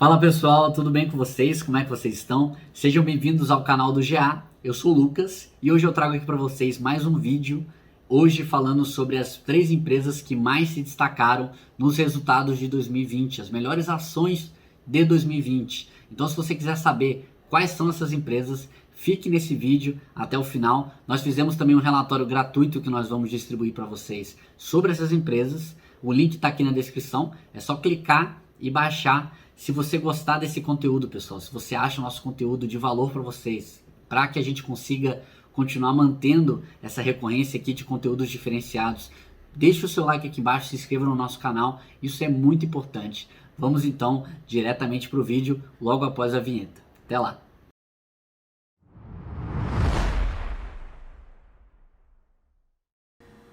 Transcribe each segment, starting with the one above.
Fala pessoal, tudo bem com vocês? Como é que vocês estão? Sejam bem-vindos ao canal do GA. Eu sou o Lucas e hoje eu trago aqui para vocês mais um vídeo. Hoje falando sobre as 3 empresas que mais se destacaram nos resultados de 2020, as melhores ações de 2020. Então, se você quiser saber quais são essas empresas, fique nesse vídeo até o final. Nós fizemos também um relatório gratuito que nós vamos distribuir para vocês sobre essas empresas. O link está aqui na descrição, é só clicar e baixar. Se você gostar desse conteúdo, pessoal, se você acha o nosso conteúdo de valor para vocês, para que a gente consiga continuar mantendo essa recorrência aqui de conteúdos diferenciados, deixe o seu like aqui embaixo, se inscreva no nosso canal, isso é muito importante. Vamos então diretamente para o vídeo, logo após a vinheta. Até lá!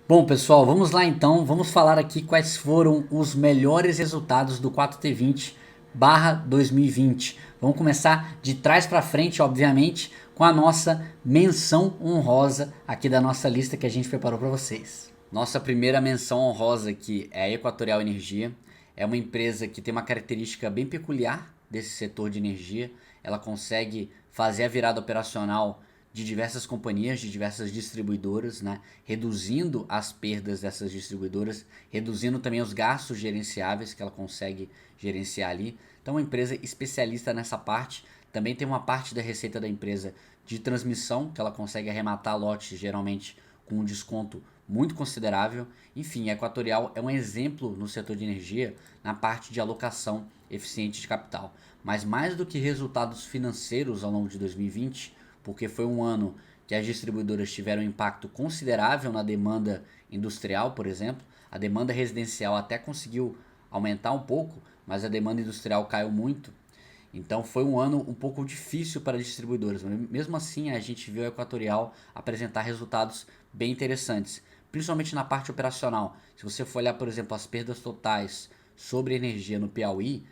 Bom, pessoal, vamos lá então. Vamos falar aqui quais foram os melhores resultados do 4T20/2020. Vamos começar de trás para frente, obviamente, com a nossa menção honrosa aqui da nossa lista que a gente preparou para vocês. Nossa primeira menção honrosa aqui é a Equatorial Energia. É uma empresa que tem uma característica bem peculiar desse setor de energia. Ela consegue fazer a virada operacional de diversas companhias, de diversas distribuidoras, né? Reduzindo as perdas dessas distribuidoras, reduzindo também os gastos gerenciáveis que ela consegue gerenciar ali. Então, uma empresa especialista nessa parte. Também tem uma parte da receita da empresa de transmissão, que ela consegue arrematar lotes geralmente com um desconto muito considerável. Enfim, a Equatorial é um exemplo no setor de energia na parte de alocação eficiente de capital. Mas mais do que resultados financeiros ao longo de 2020, porque foi um ano que as distribuidoras tiveram um impacto considerável na demanda industrial, por exemplo. A demanda residencial até conseguiu aumentar um pouco, mas a demanda industrial caiu muito. Então foi um ano um pouco difícil para as distribuidoras. Mesmo assim, a gente viu a Equatorial apresentar resultados bem interessantes, principalmente na parte operacional. Se você for olhar, por exemplo, as perdas totais sobre energia no Piauí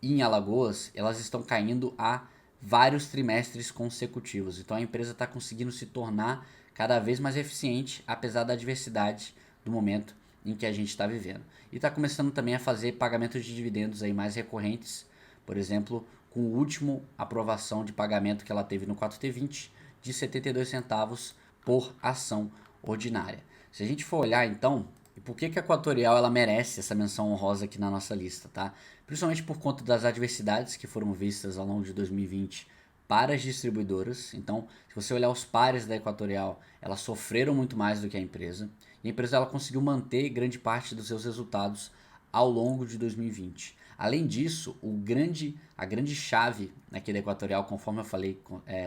e em Alagoas, elas estão caindo a vários trimestres consecutivos. Então a empresa está conseguindo se tornar cada vez mais eficiente, apesar da adversidade do momento em que a gente está vivendo. E está começando também a fazer pagamentos de dividendos aí mais recorrentes, por exemplo, com o último aprovação de pagamento que ela teve no 4T20 de 72 centavos por ação ordinária. Se a gente for olhar então, e por que a Equatorial ela merece essa menção honrosa aqui na nossa lista, tá? Principalmente por conta das adversidades que foram vistas ao longo de 2020 para as distribuidoras. Então, se você olhar os pares da Equatorial, elas sofreram muito mais do que a empresa. E a empresa ela conseguiu manter grande parte dos seus resultados ao longo de 2020. Além disso, a grande chave aqui da Equatorial, conforme eu falei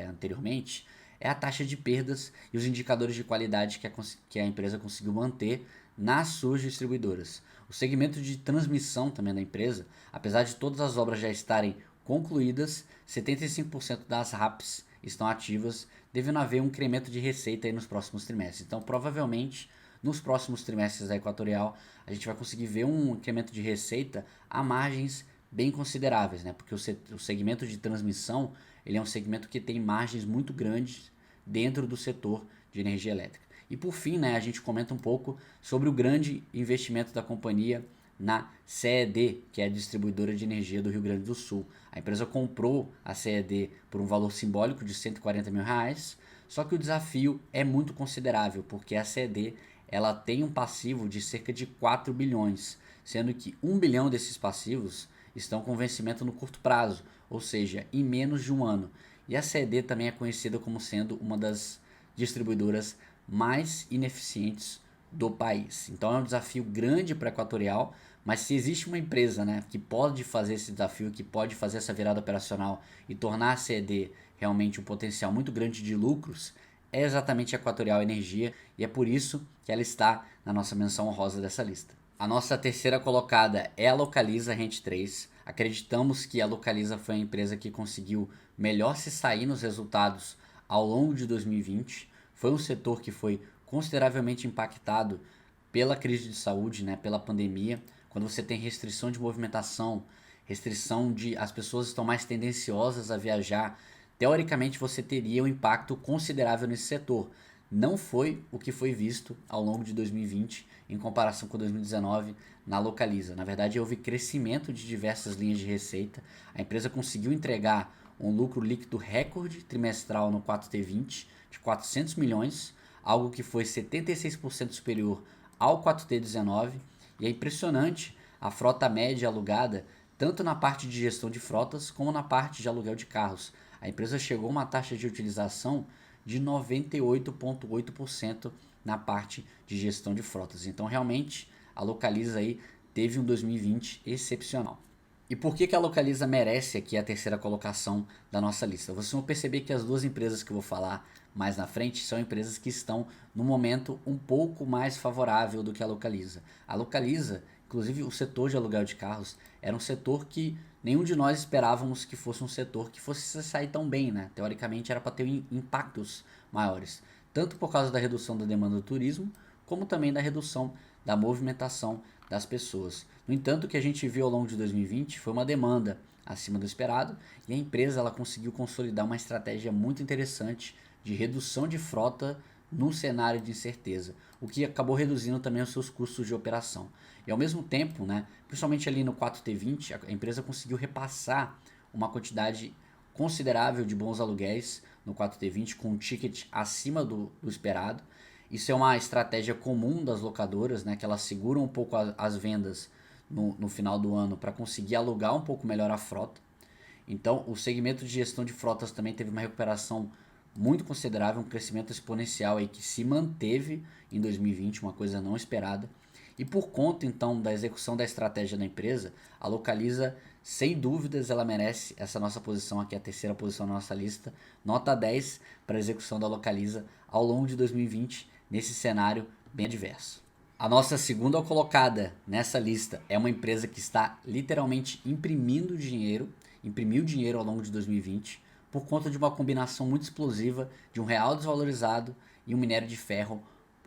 anteriormente, é a taxa de perdas e os indicadores de qualidade que a empresa conseguiu manter nas suas distribuidoras. O segmento de transmissão também da empresa, apesar de todas as obras já estarem concluídas, 75% das RAPs estão ativas, devendo haver um incremento de receita aí nos próximos trimestres. Então, provavelmente, nos próximos trimestres da Equatorial, a gente vai conseguir ver um incremento de receita a margens bem consideráveis, né? Porque o segmento de transmissão ele é um segmento que tem margens muito grandes dentro do setor de energia elétrica. E por fim, né, a gente comenta um pouco sobre o grande investimento da companhia na CED, que é a distribuidora de energia do Rio Grande do Sul. A empresa comprou a CED por um valor simbólico de R$ 140 mil, só que o desafio é muito considerável, porque a CED ela tem um passivo de cerca de 4 bilhões, sendo que 1 bilhão desses passivos estão com vencimento no curto prazo, ou seja, em menos de um ano. E a CED também é conhecida como sendo uma das distribuidoras mais ineficientes do país. Então é um desafio grande para a Equatorial, mas se existe uma empresa, né, que pode fazer esse desafio, que pode fazer essa virada operacional e tornar a CED realmente um potencial muito grande de lucros, é exatamente a Equatorial Energia, e é por isso que ela está na nossa menção honrosa dessa lista. A nossa terceira colocada é a Localiza Rent 3. Acreditamos que a Localiza foi a empresa que conseguiu melhor se sair nos resultados ao longo de 2020. Foi um setor que foi consideravelmente impactado pela crise de saúde, né, pela pandemia. Quando você tem restrição de movimentação, restrição de as pessoas estão mais tendenciosas a viajar, teoricamente você teria um impacto considerável nesse setor. não foi o que foi visto ao longo de 2020 em comparação com 2019 na Localiza. Na verdade, houve crescimento de diversas linhas de receita. A empresa conseguiu entregar um lucro líquido recorde trimestral no 4T20 de 400 milhões, algo que foi 76% superior ao 4T19, e é impressionante a frota média alugada, tanto na parte de gestão de frotas como na parte de aluguel de carros. A empresa chegou a uma taxa de utilização de 98,8% na parte de gestão de frotas. Então, realmente, a Localiza aí teve um 2020 excepcional. E por que a Localiza merece aqui a terceira colocação da nossa lista? Vocês vão perceber que as duas empresas que eu vou falar mais na frente são empresas que estão no momento um pouco mais favorável do que a Localiza. A Localiza, inclusive o setor de aluguel de carros, era um setor que nenhum de nós esperávamos que fosse um setor que fosse sair tão bem, né? Teoricamente era para ter impactos maiores, tanto por causa da redução da demanda do turismo, como também da redução da movimentação das pessoas. No entanto, o que a gente viu ao longo de 2020 foi uma demanda acima do esperado, e a empresa ela conseguiu consolidar uma estratégia muito interessante de redução de frota num cenário de incerteza, o que acabou reduzindo também os seus custos de operação. E ao mesmo tempo, né, principalmente ali no 4T20, a empresa conseguiu repassar uma quantidade considerável de bons aluguéis no 4T20 com um ticket acima do esperado. Isso é uma estratégia comum das locadoras, né, que elas seguram um pouco as vendas no final do ano para conseguir alugar um pouco melhor a frota. Então, o segmento de gestão de frotas também teve uma recuperação muito considerável, um crescimento exponencial aí que se manteve em 2020, uma coisa não esperada. E por conta então da execução da estratégia da empresa, a Localiza, sem dúvidas, ela merece essa nossa posição aqui, a terceira posição na nossa lista, nota 10 para a execução da Localiza ao longo de 2020, nesse cenário bem adverso. A nossa segunda colocada nessa lista é uma empresa que está literalmente imprimiu dinheiro ao longo de 2020, por conta de uma combinação muito explosiva de um real desvalorizado e um minério de ferro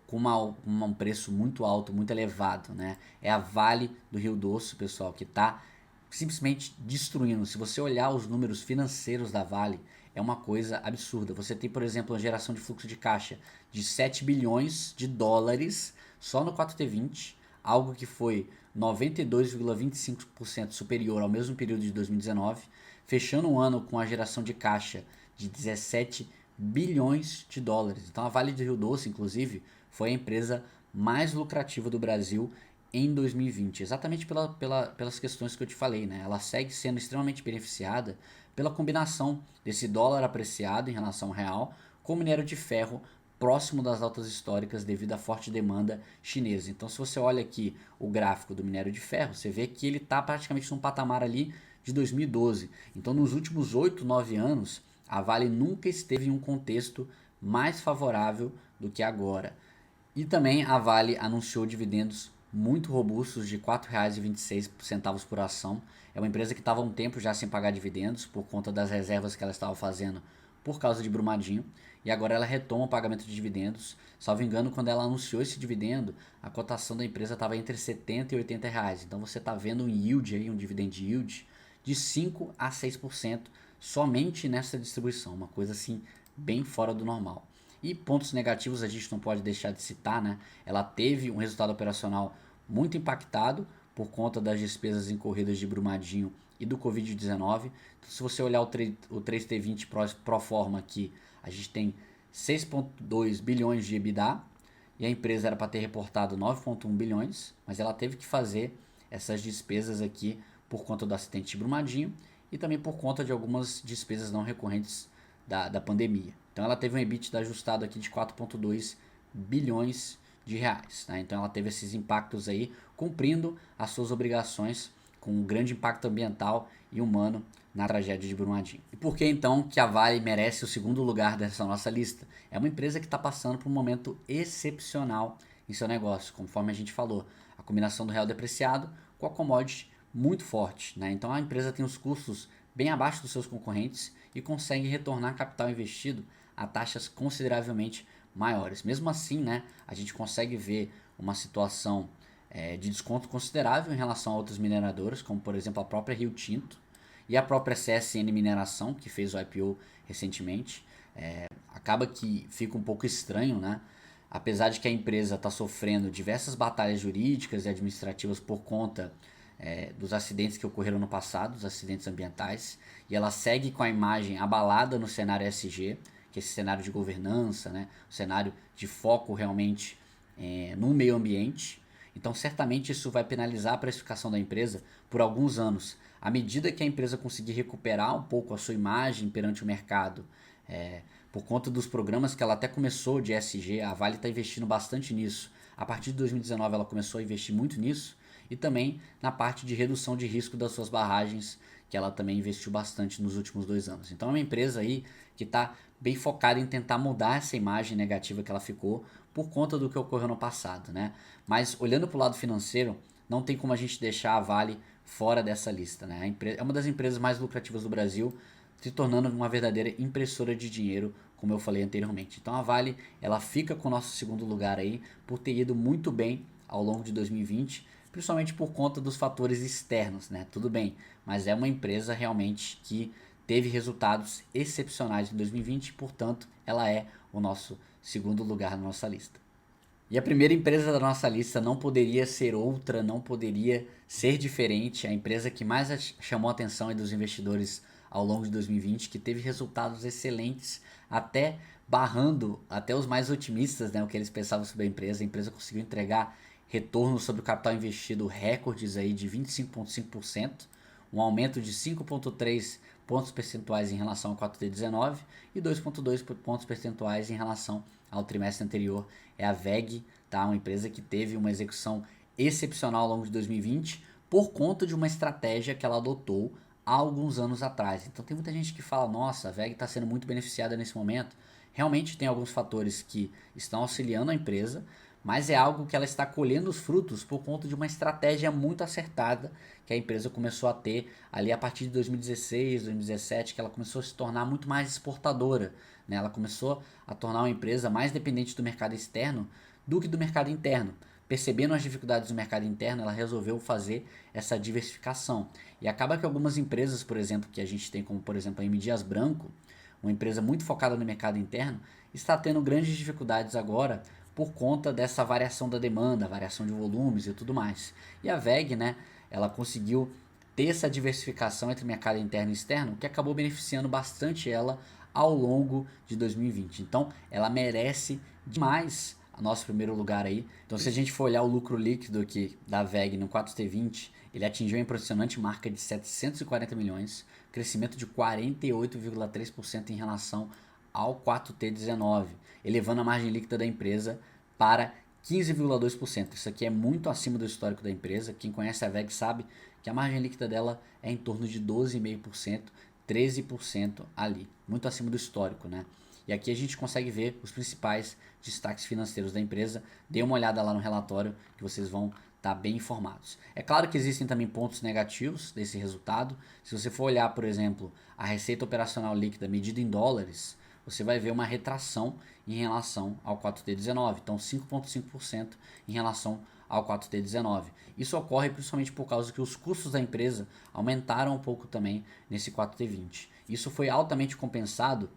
com um preço muito alto, muito elevado, né? É a Vale do Rio Doce, pessoal, que está simplesmente destruindo. Se você olhar os números financeiros da Vale, é uma coisa absurda. Você tem, por exemplo, uma geração de fluxo de caixa de 7 bilhões de dólares só no 4T20, algo que foi 92,25% superior ao mesmo período de 2019, fechando um ano com a geração de caixa de 17 bilhões de dólares. Então a Vale do Rio Doce, inclusive, foi a empresa mais lucrativa do Brasil em 2020, exatamente pelas questões que eu te falei, né? Ela segue sendo extremamente beneficiada pela combinação desse dólar apreciado em relação ao real com o minério de ferro próximo das altas históricas devido à forte demanda chinesa. Então, se você olha aqui o gráfico do minério de ferro, você vê que ele está praticamente num patamar ali de 2012. Então, nos últimos 8, 9 anos, a Vale nunca esteve em um contexto mais favorável do que agora. E também a Vale anunciou dividendos muito robustos de R$ 4,26 por ação. É uma empresa que estava há um tempo já sem pagar dividendos por conta das reservas que ela estava fazendo por causa de Brumadinho. E agora ela retoma o pagamento de dividendos. Salvo engano, quando ela anunciou esse dividendo, a cotação da empresa estava entre R$ 70 e R$ 80 reais. Então você está vendo um yield aí, um dividend yield de 5 a 6% somente nessa distribuição. Uma coisa assim bem fora do normal. E pontos negativos a gente não pode deixar de citar, né? Ela teve um resultado operacional muito impactado por conta das despesas incorridas de Brumadinho e do Covid-19. Então, se você olhar o 3T20 pro forma aqui, a gente tem 6,2 bilhões de EBITDA e a empresa era para ter reportado 9,1 bilhões, mas ela teve que fazer essas despesas aqui por conta do acidente de Brumadinho e também por conta de algumas despesas não recorrentes da pandemia. Então ela teve um EBITDA ajustado aqui de 4,2 bilhões de reais. Né? Então ela teve esses impactos aí, cumprindo as suas obrigações com um grande impacto ambiental e humano na tragédia de Brumadinho. E por que então que a Vale merece o segundo lugar dessa nossa lista? É uma empresa que está passando por um momento excepcional em seu negócio, conforme a gente falou. A combinação do real depreciado com a commodity muito forte. Né? Então a empresa tem os custos bem abaixo dos seus concorrentes e consegue retornar capital investido a taxas consideravelmente maiores. Mesmo assim, né, a gente consegue ver uma situação de desconto considerável em relação a outras mineradoras, como por exemplo a própria Rio Tinto e a própria CSN Mineração, que fez o IPO recentemente. Acaba que fica um pouco estranho, né? Apesar de que a empresa está sofrendo diversas batalhas jurídicas e administrativas por conta dos acidentes que ocorreram no passado, os acidentes ambientais, e ela segue com a imagem abalada no cenário ESG, que é esse cenário de governança, né? O cenário de foco realmente no meio ambiente. Então, certamente isso vai penalizar a precificação da empresa por alguns anos. À medida que a empresa conseguir recuperar um pouco a sua imagem perante o mercado, por conta dos programas que ela até começou de ESG, a Vale está investindo bastante nisso. A partir de 2019 ela começou a investir muito nisso e também na parte de redução de risco das suas barragens, que ela também investiu bastante nos últimos 2 anos. Então é uma empresa aí que está bem focada em tentar mudar essa imagem negativa que ela ficou por conta do que ocorreu no passado, né? Mas olhando para o lado financeiro, não tem como a gente deixar a Vale fora dessa lista, né? É uma das empresas mais lucrativas do Brasil, se tornando uma verdadeira impressora de dinheiro, como eu falei anteriormente. Então a Vale, ela fica com o nosso segundo lugar aí, por ter ido muito bem ao longo de 2020, principalmente por conta dos fatores externos, né? Tudo bem, mas é uma empresa realmente que teve resultados excepcionais em 2020, portanto, ela é o nosso segundo lugar na nossa lista. E a primeira empresa da nossa lista não poderia ser outra, não poderia ser diferente. A empresa que mais chamou a atenção dos investidores ao longo de 2020, que teve resultados excelentes, até barrando até os mais otimistas, né, o que eles pensavam sobre a empresa. A empresa conseguiu entregar retorno sobre o capital investido recordes aí de 25,5%, um aumento de 5,3 pontos percentuais em relação ao 4T19 e 2,2 pontos percentuais em relação ao trimestre anterior. É a VEG, tá? Uma empresa que teve uma execução excepcional ao longo de 2020 por conta de uma estratégia que ela adotou há alguns anos atrás. Então tem muita gente que fala, nossa, a VEG está sendo muito beneficiada nesse momento. Realmente tem alguns fatores que estão auxiliando a empresa, mas é algo que ela está colhendo os frutos por conta de uma estratégia muito acertada que a empresa começou a ter ali a partir de 2016, 2017, que ela começou a se tornar muito mais exportadora, né? Ela começou a tornar uma empresa mais dependente do mercado externo do que do mercado interno. Percebendo as dificuldades do mercado interno, ela resolveu fazer essa diversificação. E acaba que algumas empresas, por exemplo, que a gente tem como, por exemplo, a M. Dias Branco, uma empresa muito focada no mercado interno, está tendo grandes dificuldades agora por conta dessa variação da demanda, variação de volumes e tudo mais. E a VEG, né, ela conseguiu ter essa diversificação entre mercado interno e externo, que acabou beneficiando bastante ela ao longo de 2020. Então, ela merece demais o nosso primeiro lugar aí. Então, se a gente for olhar o lucro líquido aqui da VEG no 4T20, ele atingiu a impressionante marca de 740 milhões, crescimento de 48,3% em relação ao 4T19, elevando a margem líquida da empresa para 15,2%. Isso aqui é muito acima do histórico da empresa. Quem conhece a VEG sabe que a margem líquida dela é em torno de 12,5%, 13% ali, muito acima do histórico, né? E aqui a gente consegue ver os principais destaques financeiros da empresa. Dê uma olhada lá no relatório que vocês vão estar bem informados. É claro que existem também pontos negativos desse resultado. Se você for olhar, por exemplo, a receita operacional líquida medida em dólares, você vai ver uma retração em relação ao 4T19, então 5,5% em relação ao 4T19. Isso ocorre principalmente por causa que os custos da empresa aumentaram um pouco também nesse 4T20. Isso foi altamente compensado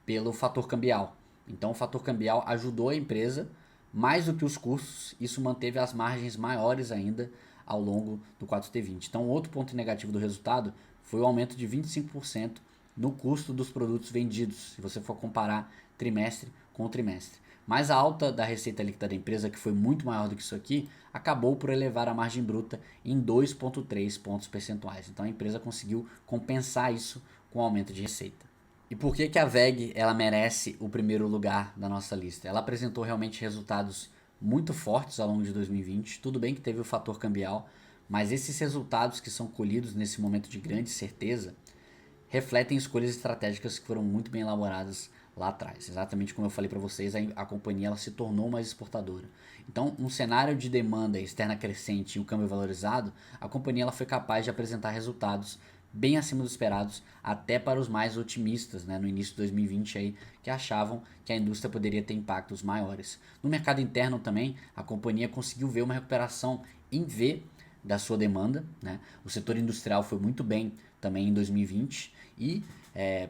pelo fator cambial. Então o fator cambial ajudou a empresa mais do que os custos, isso manteve as margens maiores ainda ao longo do 4T20. Então outro ponto negativo do resultado foi o aumento de 25% no custo dos produtos vendidos, se você for comparar trimestre com trimestre. Mas a alta da receita líquida da empresa, que foi muito maior do que isso aqui, acabou por elevar a margem bruta em 2,3 pontos percentuais. Então a empresa conseguiu compensar isso com o aumento de receita. E por que que a VEG ela merece o primeiro lugar da nossa lista? Ela apresentou realmente resultados muito fortes ao longo de 2020. Tudo bem que teve o fator cambial, mas esses resultados que são colhidos nesse momento de grande certeza refletem escolhas estratégicas que foram muito bem elaboradas lá atrás. Exatamente como eu falei para vocês, a companhia ela se tornou mais exportadora. Então, um cenário de demanda externa crescente e um câmbio valorizado, a companhia ela foi capaz de apresentar resultados bem acima dos esperados, até para os mais otimistas, né, no início de 2020 aí, que achavam que a indústria poderia ter impactos maiores. No mercado interno também, a companhia conseguiu ver uma recuperação em V da sua demanda, né? O setor industrial foi muito bem também em 2020 e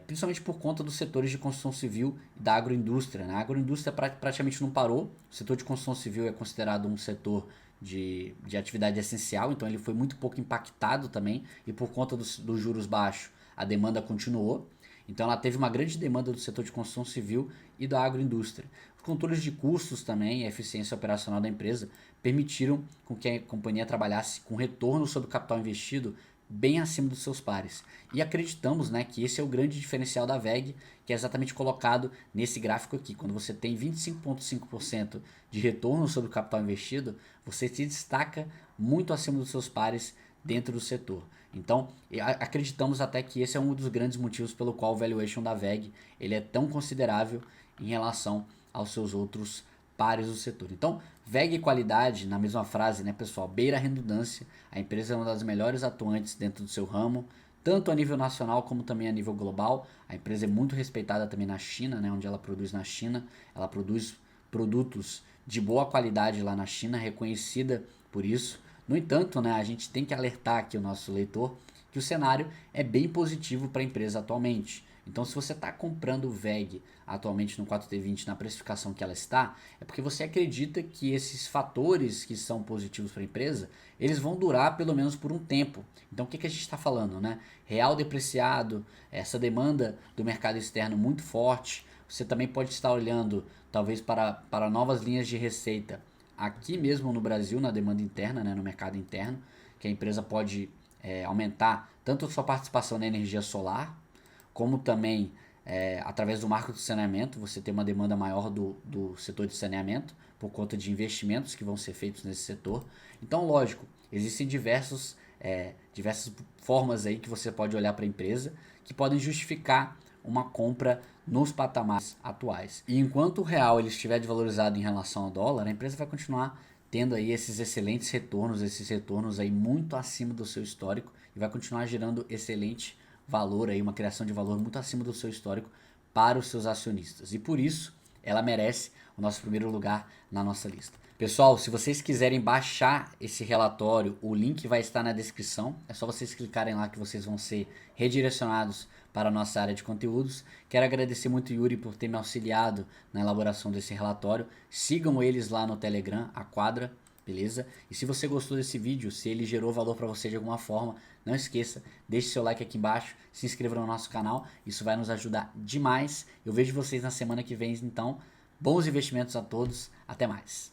principalmente por conta dos setores de construção civil e da agroindústria, né? A agroindústria praticamente não parou, o setor de construção civil é considerado um setor de atividade essencial, então ele foi muito pouco impactado também e por conta dos juros baixos a demanda continuou. Então ela teve uma grande demanda do setor de construção civil e da agroindústria. Os controles de custos também e a eficiência operacional da empresa permitiram com que a companhia trabalhasse com retorno sobre o capital investido bem acima dos seus pares. E acreditamos, né, que esse é o grande diferencial da VEG, que é exatamente colocado nesse gráfico aqui. Quando você tem 25,5% de retorno sobre o capital investido, você se destaca muito acima dos seus pares dentro do setor. Então, acreditamos até que esse é um dos grandes motivos pelo qual o valuation da VEG ele é tão considerável em relação aos seus outros pares do setor. Então, VEG e qualidade, na mesma frase, né, pessoal, beira a redundância. A empresa é uma das melhores atuantes dentro do seu ramo, tanto a nível nacional como também a nível global. A empresa é muito respeitada também na China, né, onde ela produz na China. Ela produz produtos de boa qualidade lá na China, reconhecida por isso. No entanto, né, a gente tem que alertar aqui o nosso leitor que o cenário é bem positivo para a empresa atualmente. Então, se você está comprando o VEG atualmente no 4T20 na precificação que ela está, é porque você acredita que esses fatores que são positivos para a empresa, eles vão durar pelo menos por um tempo. Então, o que a gente está falando, né? Real depreciado, essa demanda do mercado externo muito forte. Você também pode estar olhando, talvez, para novas linhas de receita aqui mesmo no Brasil, na demanda interna, né, no mercado interno, que a empresa pode aumentar tanto a sua participação na energia solar, como também através do marco do saneamento, você tem uma demanda maior do setor de saneamento, por conta de investimentos que vão ser feitos nesse setor. Então, lógico, existem diversas formas aí que você pode olhar para a empresa, que podem justificar uma compra nos patamares atuais. E enquanto o real ele estiver desvalorizado em relação ao dólar, a empresa vai continuar tendo aí esses excelentes retornos, esses retornos aí muito acima do seu histórico e vai continuar gerando excelente valor aí, uma criação de valor muito acima do seu histórico para os seus acionistas. E por isso ela merece o nosso primeiro lugar na nossa lista. Pessoal, se vocês quiserem baixar esse relatório, o link vai estar na descrição. É só vocês clicarem lá que vocês vão ser redirecionados para a nossa área de conteúdos. Quero agradecer muito o Yuri por ter me auxiliado na elaboração desse relatório. Sigam eles lá no Telegram, a Quadra, beleza? E se você gostou desse vídeo, se ele gerou valor para você de alguma forma, não esqueça, deixe seu like aqui embaixo, se inscreva no nosso canal, isso vai nos ajudar demais. Eu vejo vocês na semana que vem, então. Bons investimentos a todos, até mais.